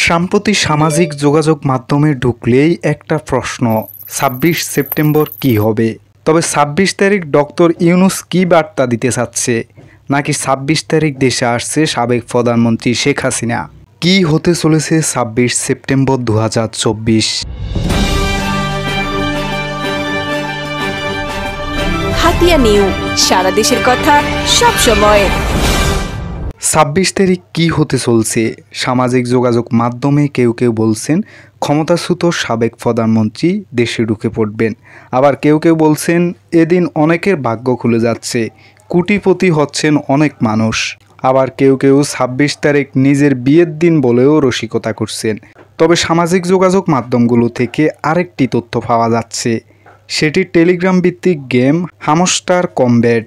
সাম্প্রতিক সামাজিক যোগাযোগ মাধ্যমে ঢুকলেই একটা প্রশ্ন, ২৬ সেপ্টেম্বর কি হবে? তবে ২৬ তারিখ ডক্টর ইউনূস কি বার্তা দিতে চাচ্ছে? নাকি ২৬ তারিখ দেশে আসছে সাবেক প্রধানমন্ত্রী শেখ হাসিনা? কি হতে চলেছে ২৬ সেপ্টেম্বর ২০২৪? হাতিয়া নিউজ, সারা দেশের কথা সব সময়। ২৬ তারিখ কি হতে চলছে? সামাজিক যোগাযোগ মাধ্যমে কেউ কেউ বলছেন ক্ষমতাচ্যুত সাবেক প্রধানমন্ত্রী দেশে ঢুকে পড়বেন, আবার কেউ কেউ বলছেন এদিন অনেকের ভাগ্য খুলে যাচ্ছে, কোটিপতি হচ্ছেন অনেক মানুষ। আবার কেউ কেউ ২৬ তারিখ নিজের বিয়ের দিন বলেও রসিকতা করছেন। তবে সামাজিক যোগাযোগ মাধ্যমগুলো থেকে আরেকটি তথ্য পাওয়া যাচ্ছে, সেটি টেলিগ্রাম ভিত্তিক গেম হ্যামস্টার কমব্যাট।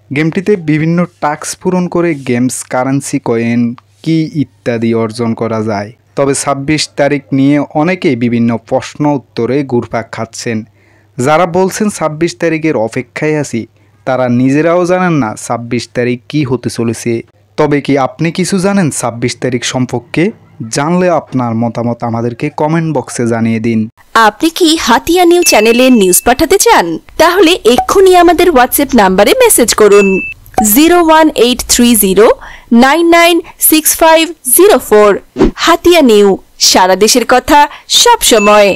গেমটিতে বিভিন্ন টাস্ক পূরণ করে গেমস, কারেন্সি, কয়েন কি ইত্যাদি অর্জন করা যায়। তবে ২৬ তারিখ নিয়ে অনেকেই বিভিন্ন প্রশ্ন উত্তরে ঘুরপাক খাচ্ছেন। যারা বলছেন ২৬ তারিখের অপেক্ষায় আছি, তারা নিজেরাও জানেন না ২৬ তারিখ কি হতে চলেছে। তবে কি আপনি কিছু জানেন ২৬ তারিখ সম্পর্কে? জানলে আপনার মতামত আমাদেরকে কমেন্ট বক্সে জানিয়ে দিন। আপনি কি হাতিয়া নিউজ চ্যানেলে নিউজ পাঠাতে চান? তাহলে এক্ষুনি আমাদের হোয়াটসঅ্যাপ নাম্বারে মেসেজ করুন 01830996504। হাতিয়া নিউজ, সারা দেশের কথা সব সময়।